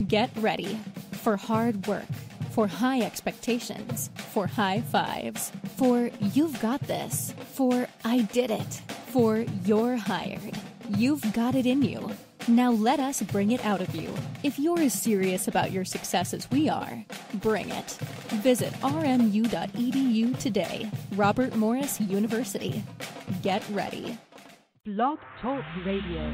Get ready for hard work, for high expectations, for high fives, for you've got this, for I did it, for you're hired. You've got it in you. Now let us bring it out of you. If you're as serious about your success as we are, bring it. Visit rmu.edu today. Robert Morris University. Get ready. Blog Talk Radio.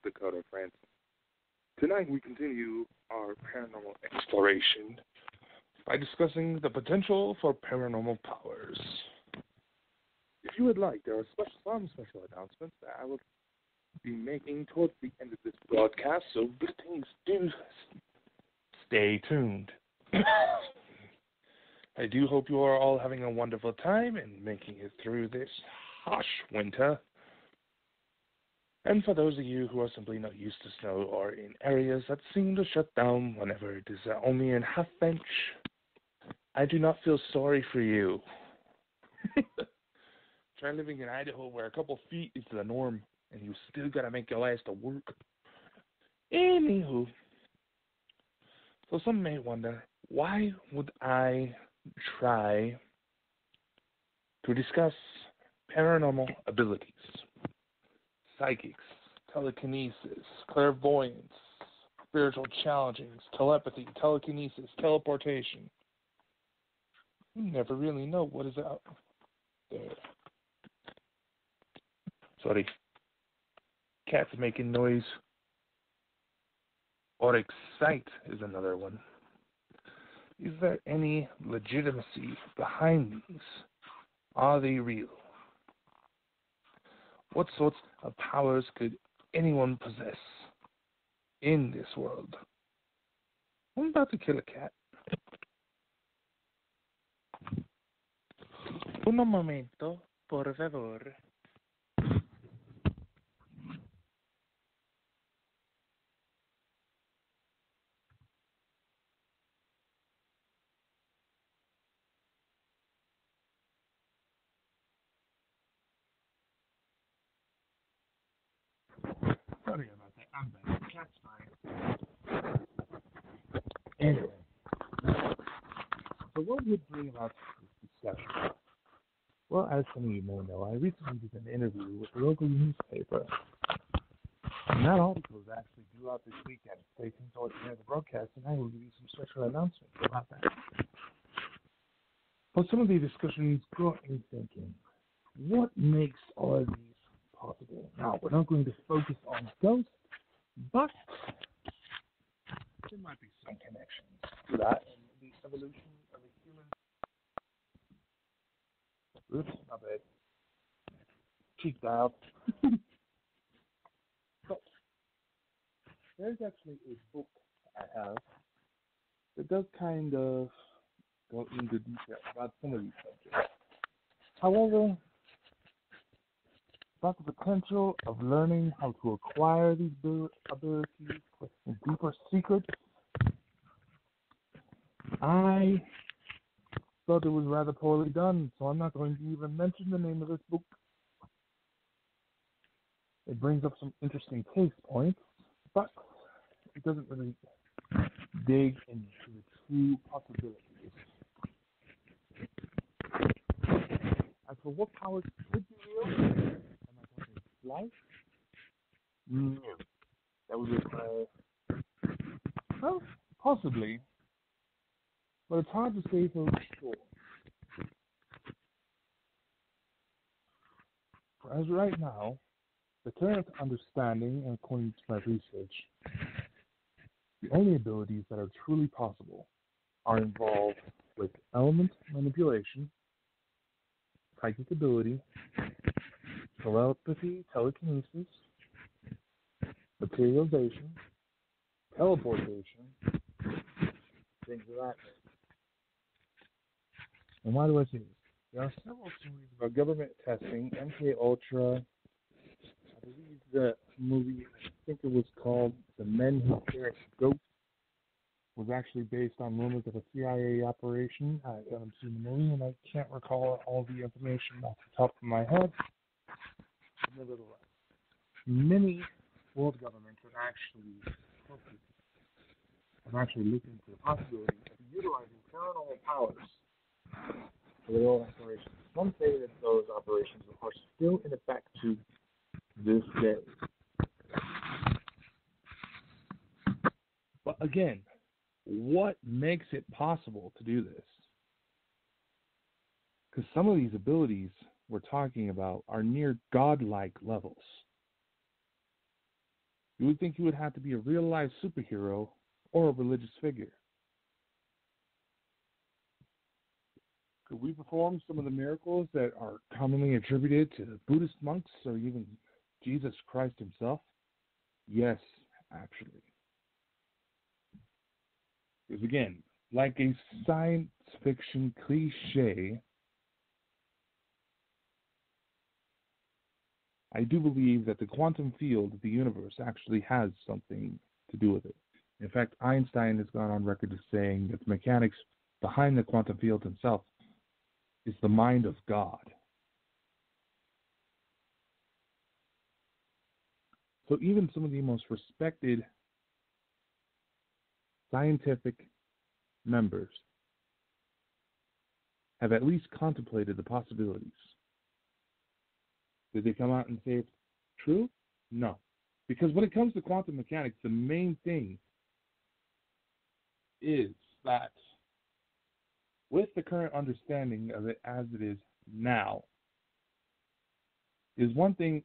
Dakota Frandsen. Tonight we continue our paranormal exploration by discussing the potential for paranormal powers. If you would like, there are some special announcements that I will be making towards the end of this broadcast, so please do stay tuned. I do hope you are all having a wonderful time and making it through this harsh winter. And for those of you who are simply not used to snow or in areas that seem to shut down whenever it is only in half inch, I do not feel sorry for you. Try living in Idaho where a couple feet is the norm and you still got to make your ass to work. Anywho, so some may wonder, why would I try to discuss paranormal abilities? Psychics, telekinesis, clairvoyance, spiritual challengings, telepathy, telekinesis, teleportation. You never really know what is out there. Sorry. Cat's making noise. Or excite is another one. Is there any legitimacy behind these? Are they real? What sorts of powers could anyone possess in this world? I'm about to kill a cat. Un momento, por favor. Sorry about that. I'm back. The cat's fine. Anyway, so what would bring about this discussion? Well, as some of you may know, I recently did an interview with the local newspaper. And that article is actually due out this weekend. Stay tuned towards the end of the broadcast, and I will give you some special announcements about that. But some of the discussions got me thinking, what makes all of these possible? Now, we're not going to focus on ghosts, but there might be some connections to that in the evolution of a human. Oops, my bad. Cheeked out. But there's actually a book I have that does kind of go into detail about some of these subjects. However, about the potential of learning how to acquire these abilities and deeper secrets, I thought it was rather poorly done, so I'm not going to even mention the name of this book. It brings up some interesting case points, but it doesn't really dig into the true possibilities. As for what powers could be real, am I talking life? No. That would require, well, possibly, but it's hard to say for sure. As right now, the current understanding, and according to my research, the only abilities that are truly possible are involved with element manipulation, psychic ability, telepathy, telekinesis, materialization, teleportation, things of that nature. And why do I say this? There are several stories about government testing, MK Ultra. I believe the movie, I think it was called The Men Who Stare at Ghosts, was actually based on rumors of a CIA operation. I haven't seen the movie, and I can't recall all the information off the top of my head. But nevertheless, many world governments have actually looked into the possibility of utilizing paranormal powers for their own operations. Some say that those operations are still in effect to this day. But again, what makes it possible to do this? Because some of these abilities we're talking about are near godlike levels. You would think you would have to be a real-life superhero or a religious figure. Could we perform some of the miracles that are commonly attributed to Buddhist monks or even Jesus Christ himself? Yes, actually. Because again, like a science fiction cliche, I do believe that the quantum field of the universe actually has something to do with it. In fact, Einstein has gone on record as saying that the mechanics behind the quantum field himself is the mind of God. So even some of the most respected scientific members have at least contemplated the possibilities. Did they come out and say it's true? No. Because when it comes to quantum mechanics, the main thing is that with the current understanding of it as it is now, is one thing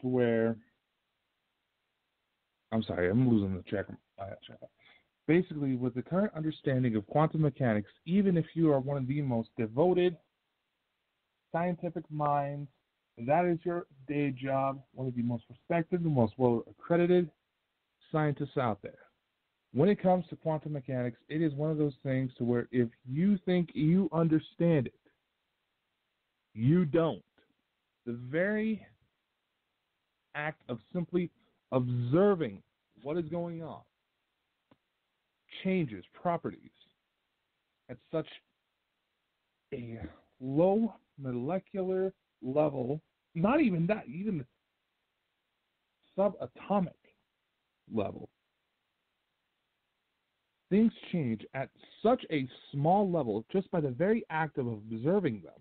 to where, I'm sorry, I'm losing the track. Basically, with the current understanding of quantum mechanics, even if you are one of the most devoted scientific minds, and that is your day job, one of the most respected, the most well-accredited scientists out there. When it comes to quantum mechanics, it is one of those things to where if you think you understand it, you don't. The very act of simply observing what is going on changes properties at such a low molecular level, not even that, even subatomic level. Things change at such a small level just by the very act of observing them.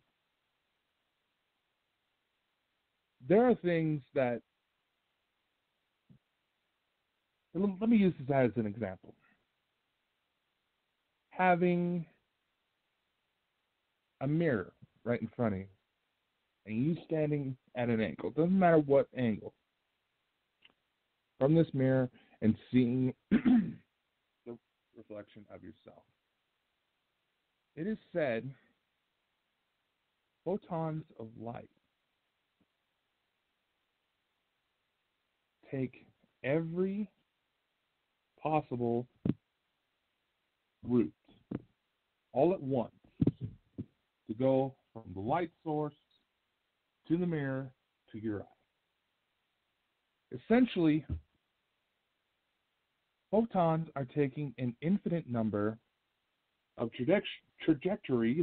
There are things that, let me use this as an example. Having a mirror right in front of you, and you standing at an angle, doesn't matter what angle, from this mirror and seeing the reflection of yourself. It is said photons of light take every possible route all at once to go from the light source to the mirror to your eye. Essentially, photons are taking an infinite number of trajectory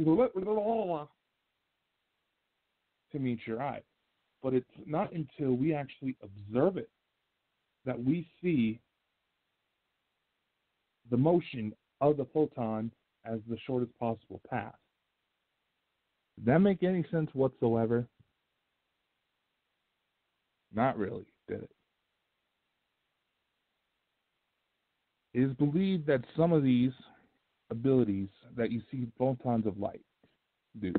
to meet your eye. But it's not until we actually observe it that we see the motion of the photon as the shortest possible path. Did that make any sense whatsoever? Not really, did it? It is believed that some of these abilities that you see photons of light do.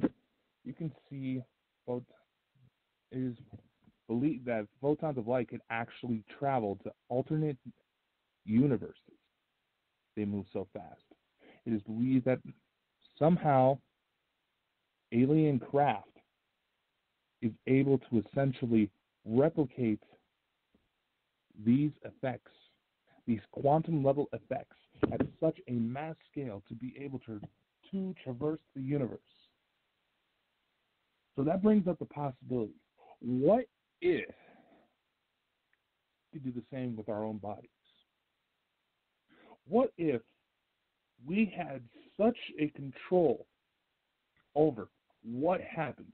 You can see it is believed that photons of light could actually travel to alternate universes. They move so fast. It is believed that somehow alien craft is able to essentially replicate these effects, these quantum level effects, at such a mass scale to be able to traverse the universe. So that brings up the possibility. What if we do the same with our own bodies? What if we had such a control over what happens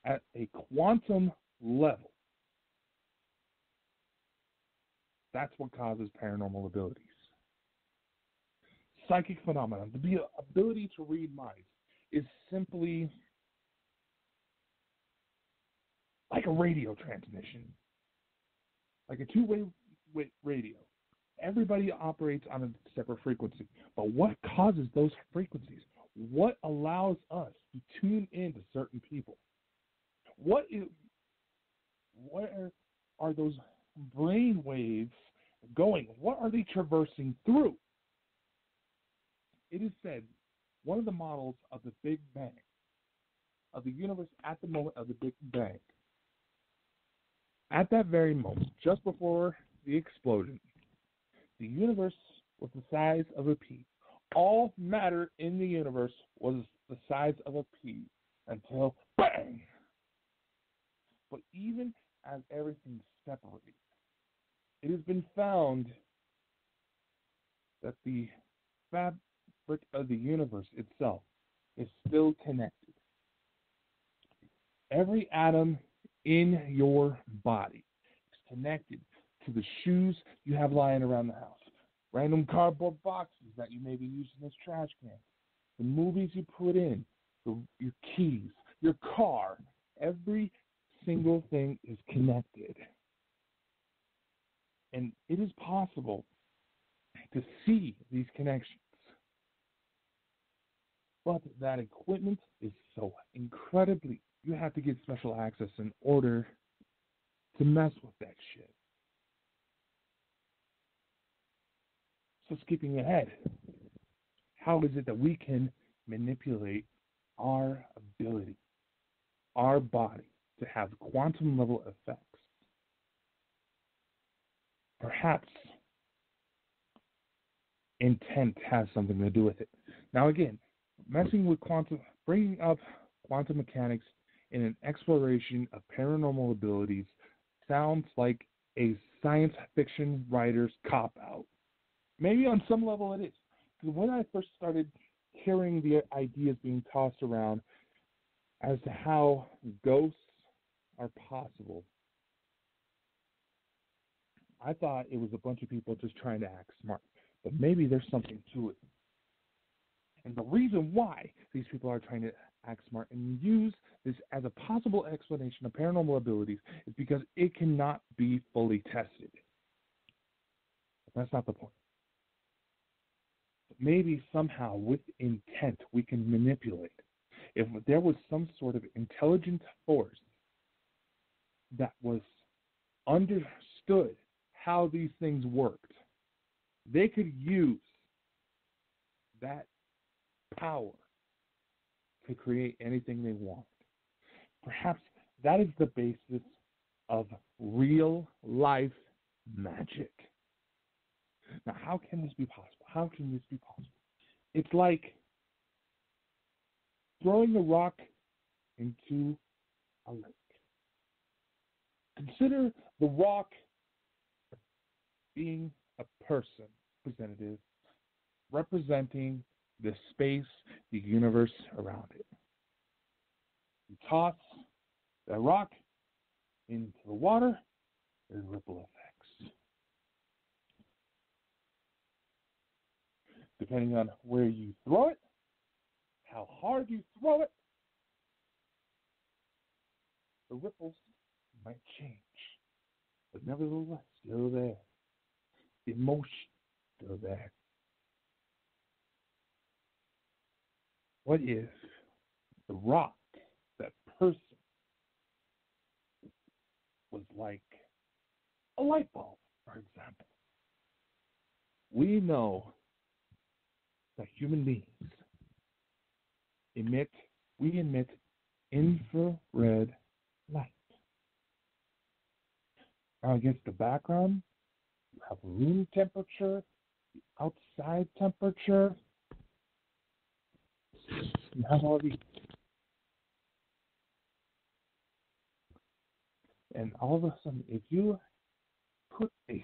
at a quantum level? That's what causes paranormal abilities. Psychic phenomena, the ability to read minds, is simply like a radio transmission, like a two-way radio. Everybody operates on a separate frequency. But what causes those frequencies? What allows us to tune into certain people? Where are those brain waves going? What are they traversing through? It is said one of the models of the Big Bang, of the universe at the moment of the Big Bang, at that very moment, just before the explosion, the universe was the size of a pea. All matter in the universe was the size of a pea until bang! But even as everything separated, it has been found that the fabric of the universe itself is still connected. Every atom in your body is connected to the shoes you have lying around the house, random cardboard boxes that you may be using as trash cans, the movies you put in, your keys, your car. Every single thing is connected. And it is possible to see these connections. But that equipment is so incredibly, you have to get special access in order to mess with that shit. So skipping ahead, how is it that we can manipulate our ability, our body, to have quantum level effects? Perhaps intent has something to do with it. Now again, messing with bringing up quantum mechanics in an exploration of paranormal abilities sounds like a science fiction writer's cop-out. Maybe on some level it is. Because when I first started hearing the ideas being tossed around as to how ghosts are possible, I thought it was a bunch of people just trying to act smart. But maybe there's something to it. And the reason why these people are trying to act smart and use this as a possible explanation of paranormal abilities is because it cannot be fully tested. That's not the point. But maybe somehow with intent we can manipulate. If there was some sort of intelligent force that was understood how these things worked, they could use that power to create anything they want. Perhaps that is the basis of real life magic. Now, how can this be possible? How can this be possible? It's like throwing a rock into a lake. Consider the rock being a person representative, representing the space, the universe around it. You toss that rock into the water, there's ripple effects. Depending on where you throw it, how hard you throw it, the ripples might change. But nevertheless, still there. The emotion, still there. What if the rock, that person, was like a light bulb, for example? We know that human beings emit infrared light. Now, against the background, you have room temperature, the outside temperature. You have all these. And all of a sudden, if you put a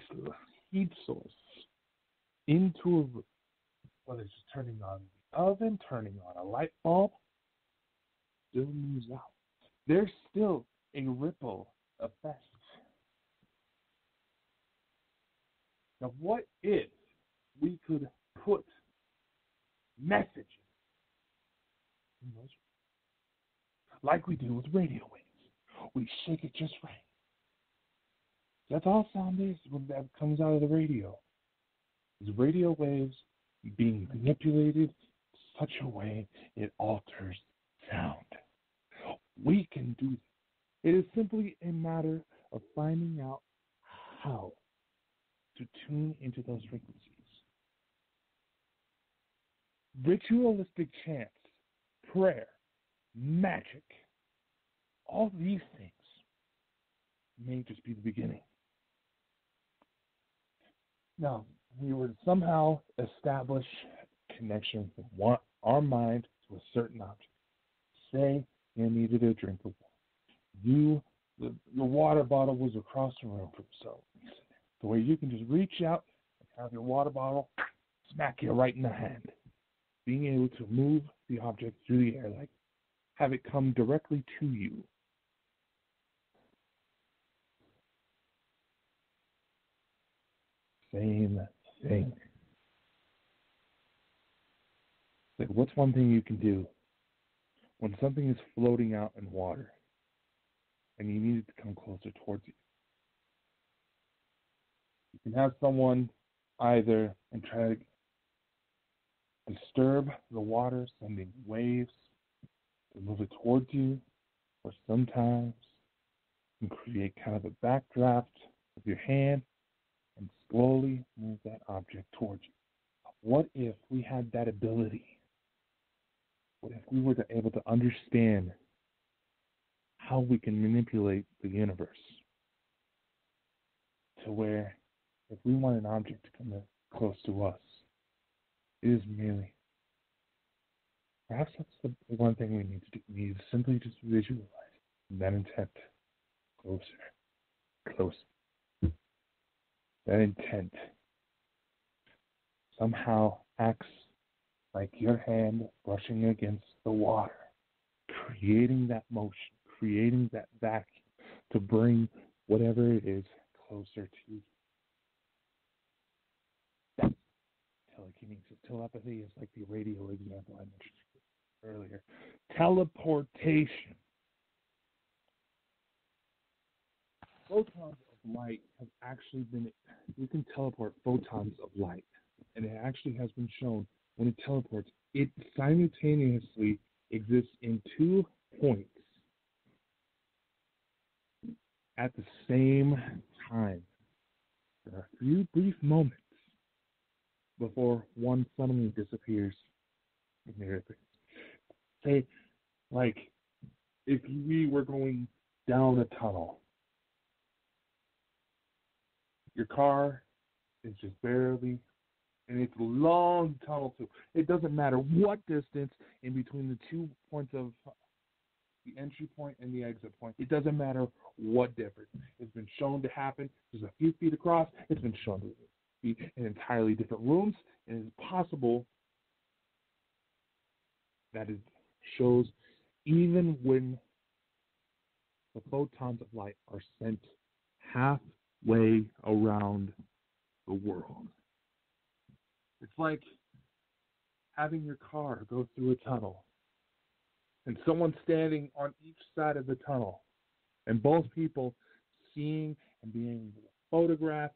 heat source into a room, whether it's just turning on the oven, turning on a light bulb, still moves out. There's still a ripple effect. Now, what if we could put messages in those, like we do with radio waves? We shake it just right. That's all sound is when that comes out of the radio. Is radio waves being manipulated in such a way it alters sound. We can do that. It is simply a matter of finding out how to tune into those frequencies. Ritualistic chants, prayer, magic, all these things may just be the beginning. Now, we would somehow establish a connection from our mind to a certain object. Say you needed a drink of water. The water bottle was across the room from so the way you can just reach out and have your water bottle smack you right in the hand. Being able to move the object through the air, like have it come directly to you. Same thing. Like, what's one thing you can do when something is floating out in water and you need it to come closer towards you? You can have someone either and try to disturb the water, sending waves to move it towards you, or sometimes you can create kind of a backdraft with your hand and slowly move that object towards you. What if we had that ability? What if we were able to understand how we can manipulate the universe to where if we want an object to come close to us, it is merely, perhaps that's the one thing we need to do. We need to simply just visualize that intent closer. That intent somehow acts like your hand brushing against the water, creating that motion, creating that vacuum to bring whatever it is closer to you. That's telekinesis. Telepathy is like the radio example I mentioned earlier. Teleportation. Photons of light have actually been, you can teleport photons of light. And it actually has been shown when it teleports, it simultaneously exists in 2 points at the same time. There are a few brief moments before one suddenly disappears in the earth. Say, like, if we were going down a tunnel, your car is just barely, and it's a long tunnel too. It doesn't matter what distance in between the 2 points of the entry point and the exit point. It doesn't matter what difference. It's been shown to happen just a few feet across. It's been shown to be in entirely different rooms, and it's possible that it shows even when the photons of light are sent halfway around the world. It's like having your car go through a tunnel and someone standing on each side of the tunnel and both people seeing and being able to photograph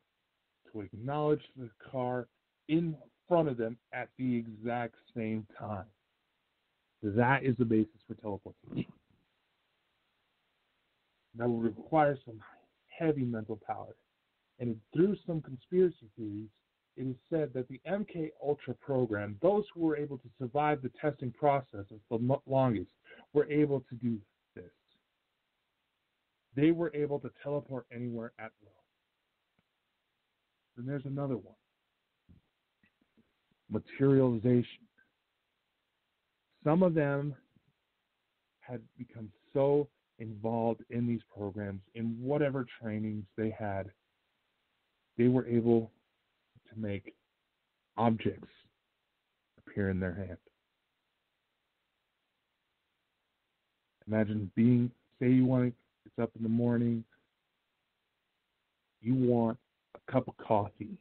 to acknowledge the car in front of them at the exact same time. That is the basis for teleportation. That will require some heavy mental power. And through some conspiracy theories, it is said that the MK Ultra program, those who were able to survive the testing process the longest, were able to do this. They were able to teleport anywhere at will. Then there's another one. Materialization. Some of them had become so involved in these programs, in whatever trainings they had, they were able to make objects appear in their hand. Imagine being, say you want to, it's up in the morning, you want a cup of coffee.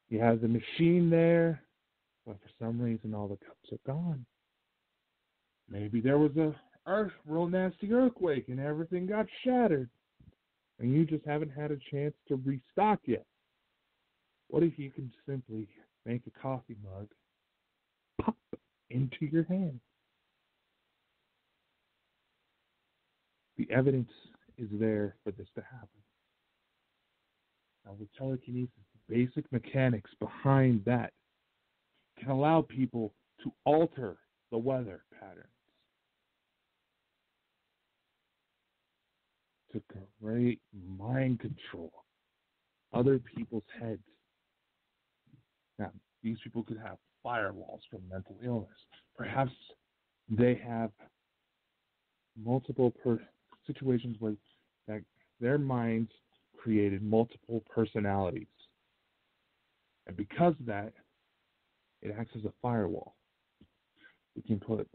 You have the machine there, but for some reason all the cups are gone. Maybe there was a real nasty earthquake and everything got shattered, and you just haven't had a chance to restock yet. What if you can simply make a coffee mug pop into your hand? The evidence is there for this to happen. Now, with telekinesis, the basic mechanics behind that can allow people to alter the weather patterns, to create mind control, other people's heads. Now, these people could have firewalls from mental illness. Perhaps they have multiple situations where that their minds created multiple personalities. And because of that, it acts as a firewall. We can put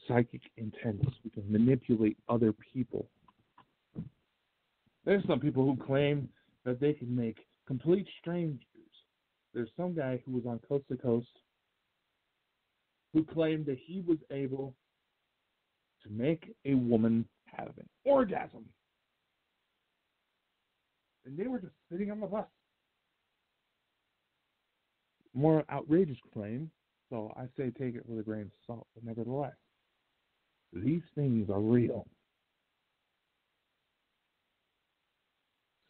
psychic intents. We can manipulate other people. There's some people who claim that they can make complete strangers. There's some guy who was on Coast to Coast who claimed that he was able to make a woman have an orgasm. And they were just sitting on the bus. More outrageous claim, so I say take it with a grain of salt, but nevertheless, these things are real.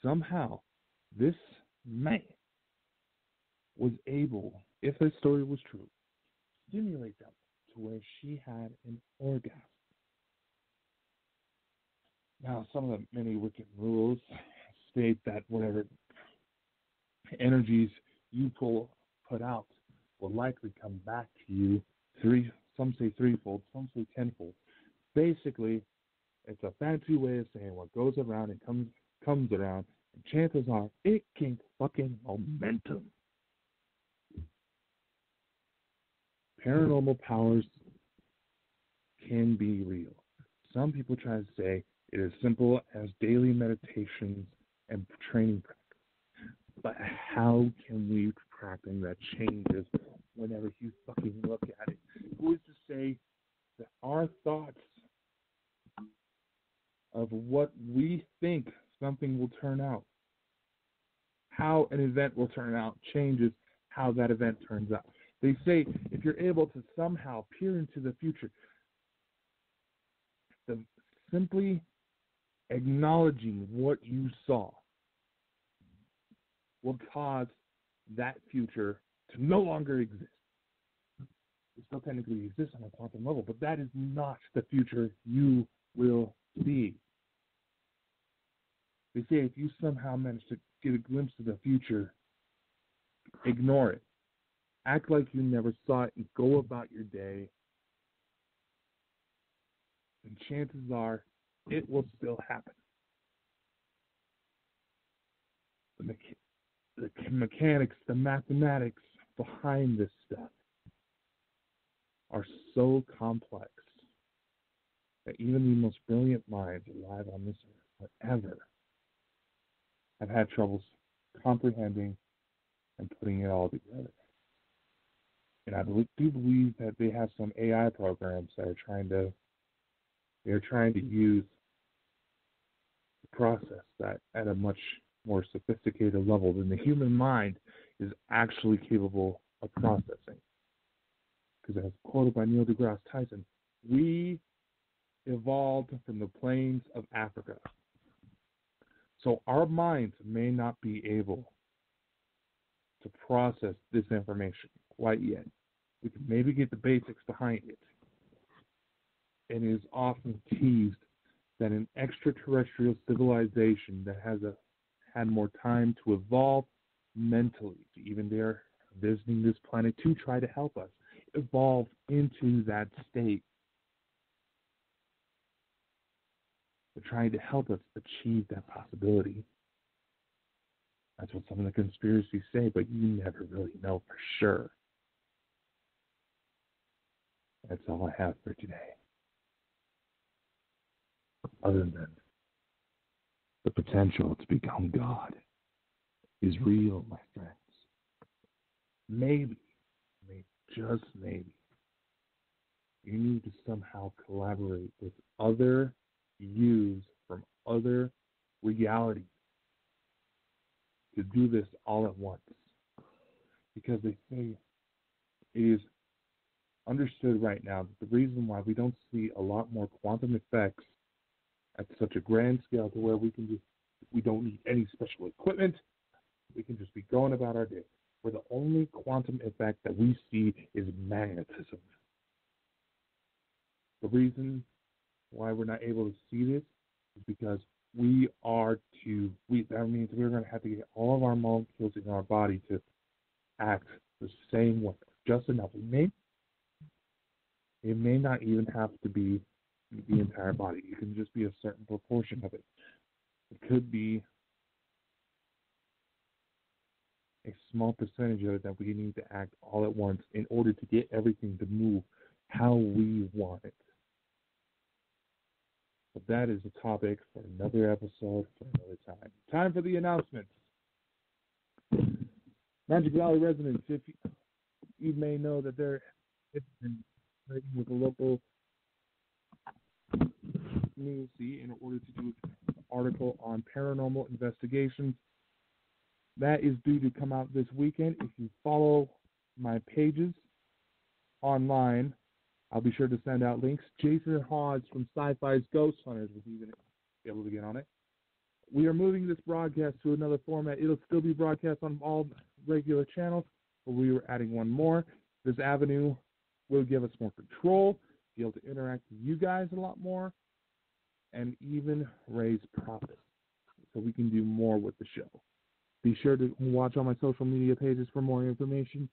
Somehow, this man was able, if his story was true, stimulate them to where she had an orgasm. Now, some of the many wicked rules state that whatever energies you put out will likely come back to you some say threefold, some say tenfold. Basically, it's a fancy way of saying what goes around and comes around, and chances are it can fucking momentum. Paranormal powers can be real. Some people try to say it is simple as daily meditations and training practice. But how can we practice that changes whenever you fucking look at it? Who is to say that our thoughts of what we think something will turn out, how an event will turn out, changes how that event turns out? They say if you're able to somehow peer into the future, simply acknowledging what you saw will cause that future to no longer exist. It still technically exists on a quantum level, but that is not the future you will see. They say if you somehow manage to get a glimpse of the future, ignore it. Act like you never saw it and go about your day. And chances are it will still happen. The mechanics, the mathematics behind this stuff are so complex that even the most brilliant minds alive on this earth forever have had troubles comprehending and putting it all together. And I do believe that they have some AI programs that are trying to use the process that at a much more sophisticated level than the human mind is actually capable of processing. Because as quoted by Neil deGrasse Tyson, we evolved from the plains of Africa. So our minds may not be able to process this information quite yet. We can maybe get the basics behind it. And it is often teased that an extraterrestrial civilization that has had more time to evolve mentally, to even dare visiting this planet to try to help us evolve into that state. They're trying to help us achieve that possibility. That's what some of the conspiracies say, but you never really know for sure. That's all I have for today. Other than the potential to become God is real, my friends. Maybe, just maybe, you need to somehow collaborate with other yous from other realities to do this all at once. Because they say it is understood right now that the reason why we don't see a lot more quantum effects at such a grand scale to where we don't need any special equipment, we can just be going about our day, where the only quantum effect that we see is magnetism. The reason why we're not able to see this is because that means we're going to have to get all of our molecules in our body to act the same way, just enough. It may not even have to be the entire body. It can just be a certain proportion of it. It could be a small percentage of it that we need to act all at once in order to get everything to move how we want it. But that is a topic for another episode, for another time. Time for the announcements. Magic Valley residents, if you may know that they're with a local community in order to do an article on paranormal investigations. That is due to come out this weekend. If you follow my pages online, I'll be sure to send out links. Jason Hawes from Sci-Fi's Ghost Hunters will even be able to get on it. We are moving this broadcast to another format. It'll still be broadcast on all regular channels, but we are adding one more. This avenue will give us more control, be able to interact with you guys a lot more, and even raise profits so we can do more with the show. Be sure to watch all my social media pages for more information.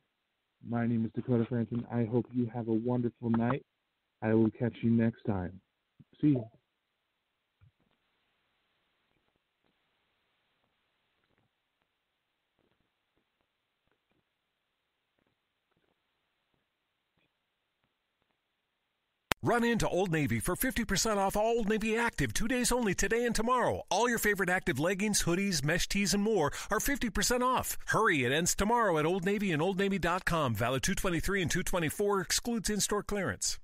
My name is Dakota Frandsen. I hope you have a wonderful night. I will catch you next time. See you. Run into Old Navy for 50% off all Old Navy Active 2 days only, today and tomorrow. All your favorite active leggings, hoodies, mesh tees, and more are 50% off. Hurry, it ends tomorrow at Old Navy and OldNavy.com. Valid 2/23 and 2/24, excludes in-store clearance.